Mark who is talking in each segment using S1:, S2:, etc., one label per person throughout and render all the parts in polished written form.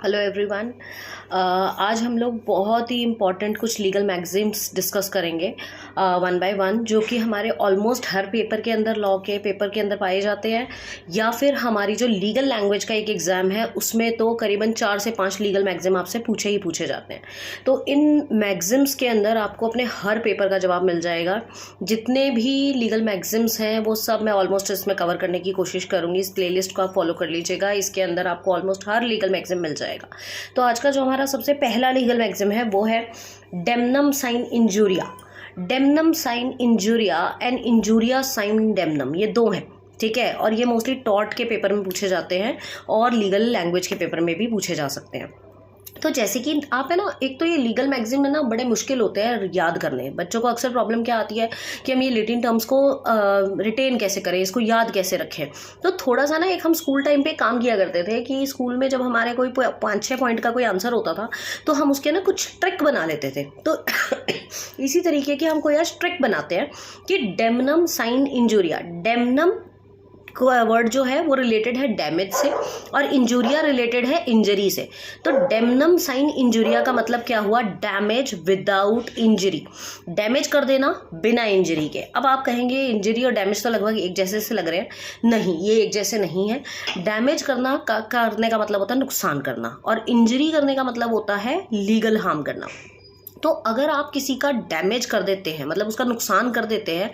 S1: Hello everyone. आज हम लोग बहुत ही इम्पॉर्टेंट कुछ लीगल मैगजीम्स डिस्कस करेंगे वन बाय वन, जो कि हमारे ऑलमोस्ट हर पेपर के अंदर, लॉ के पेपर के अंदर पाए जाते हैं, या फिर हमारी जो लीगल लैंग्वेज का एक एग्ज़ाम है उसमें तो करीबन 4 से 5 लीगल मैगजीम आपसे पूछे जाते हैं। तो इन मैगजीम्स के अंदर आपको अपने हर पेपर का जवाब मिल जाएगा। जितने भी लीगल मैगजीम्स हैं वो सब मैं ऑलमोस्ट इसमें कवर करने की कोशिश करूँगी। इस प्लेलिस्ट को आप फॉलो कर लीजिएगा, इसके अंदर आपको ऑलमोस्ट हर लीगल मैगजीम मिल जाएगा। तो आज का जो हमारा सबसे पहला लीगल मैगजीम है वो है damnum sine injuria. Damnum sine injuria and injuria sine damnum, ये दो हैं, ठीक है। और ये मोस्टली टॉर्ट के पेपर में पूछे जाते हैं और लीगल लैंग्वेज के पेपर में भी पूछे जा सकते हैं। तो जैसे कि आप है ना, एक तो ये लीगल मैगजीन में ना बड़े मुश्किल होते हैं याद करने। बच्चों को अक्सर प्रॉब्लम क्या आती है कि हम ये लिटिन टर्म्स को रिटेन कैसे करें, इसको याद कैसे रखें। तो थोड़ा सा ना एक हम स्कूल टाइम पे काम किया करते थे कि स्कूल में जब हमारे कोई 5-6 पॉइंट का कोई आंसर होता था तो हम उसके ना कुछ ट्रिक बना लेते थे। तो इसी तरीके के हम कोई आज ट्रिक बनाते हैं कि डेमनम साइन इंजूरिया। डेमनम वर्ड जो है वो रिलेटेड है डैमेज से और इंजूरिया रिलेटेड है इंजरी से। तो डेमनम साइन इंजूरिया का मतलब क्या हुआ? डैमेज विदाउट इंजरी, डैमेज कर देना बिना इंजरी के। अब आप कहेंगे इंजरी और डैमेज तो लगभग एक जैसे से लग रहे हैं। नहीं, ये एक जैसे नहीं है। डैमेज करने का मतलब होता है नुकसान करना, और इंजरी करने का मतलब होता है लीगल हार्म करना। तो अगर आप किसी का डैमेज कर देते हैं, मतलब उसका नुकसान कर देते हैं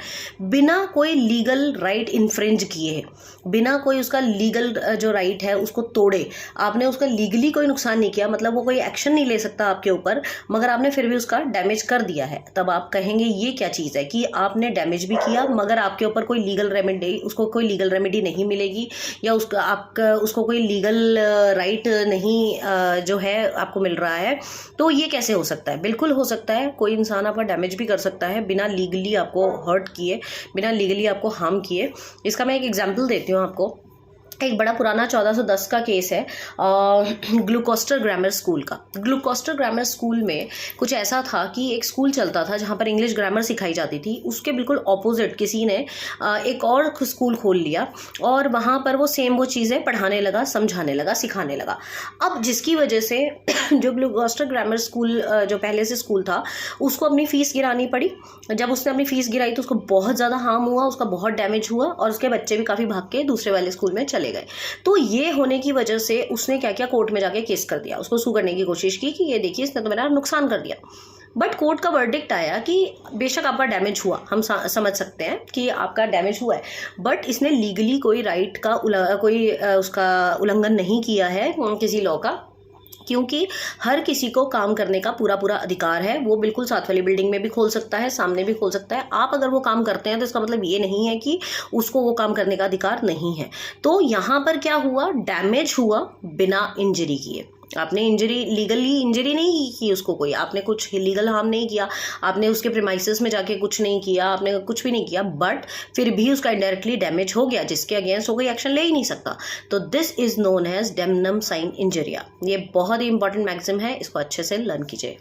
S1: बिना कोई लीगल राइट इन्फ्रिंज किए, बिना कोई उसका लीगल जो राइट है उसको तोड़े, आपने उसका लीगली कोई नुकसान नहीं किया, मतलब वो कोई एक्शन नहीं ले सकता आपके ऊपर, मगर आपने फिर भी उसका डैमेज कर दिया है, तब आप कहेंगे ये क्या चीज़ है कि आपने डैमेज भी किया मगर आपके ऊपर कोई लीगल रेमेडी, उसको कोई लीगल रेमेडी नहीं मिलेगी, या उसको कोई लीगल राइट नहीं जो है आपको मिल रहा है। तो ये कैसे हो सकता है? बिल्कुल हो सकता है। कोई इंसान आपका डैमेज भी कर सकता है बिना लीगली आपको हर्ट किए, बिना लीगली आपको हार्म किए। इसका मैं एक एग्जांपल देती हूँ आपको। एक बड़ा पुराना 1410 का केस है ग्लूकोस्टर ग्रामर स्कूल का। ग्लूकोस्टर ग्रामर स्कूल में कुछ ऐसा था कि एक स्कूल चलता था जहाँ पर इंग्लिश ग्रामर सिखाई जाती थी। उसके बिल्कुल ऑपोजिट किसी ने एक और स्कूल खोल लिया और वहाँ पर वो सेम वो चीज़ें पढ़ाने लगा, समझाने लगा, सिखाने लगा। अब जिसकी वजह से जो ग्लूकोस्टर ग्रामर स्कूल जो पहले से स्कूल था उसको अपनी फ़ीस गिरानी पड़ी। जब उसने अपनी फ़ीस गिराई तो उसको बहुत ज़्यादा हार्म हुआ, उसका बहुत डैमेज हुआ और उसके बच्चे भी काफ़ी भाग के दूसरे वाले स्कूल में चले गए। तो ये होने की वजह से उसने क्या किया, कोर्ट में जाके केस कर दिया, उसको सू करने की कोशिश की कि ये देखिए इसने तो मेरा नुकसान कर दिया। बट कोर्ट का वर्डिक्ट आया कि बेशक आपका डैमेज हुआ, हम समझ सकते हैं कि आपका डैमेज हुआ है, बट इसने लीगली कोई राइट का उसका उल्लंघन नहीं किया है किसी लॉ का, क्योंकि हर किसी को काम करने का पूरा अधिकार है। वो बिल्कुल साथ वाली बिल्डिंग में भी खोल सकता है, सामने भी खोल सकता है। आप अगर वो काम करते हैं तो इसका मतलब ये नहीं है कि उसको वो काम करने का अधिकार नहीं है। तो यहाँ पर क्या हुआ, डैमेज हुआ बिना इंजरी किए। आपने लीगली इंजरी नहीं की उसको, कोई आपने कुछ लीगल हार्म नहीं किया, आपने उसके प्रीमाइसेस में जाके कुछ नहीं किया, आपने कुछ भी नहीं किया, बट फिर भी उसका इनडायरेक्टली डैमेज हो गया जिसके अगेंस्ट वो कोई एक्शन ले ही नहीं सकता। तो this is known as damnum sine injuria. ये बहुत ही इंपॉर्टेंट मैक्सिम है, इसको अच्छे से लर्न कीजिए।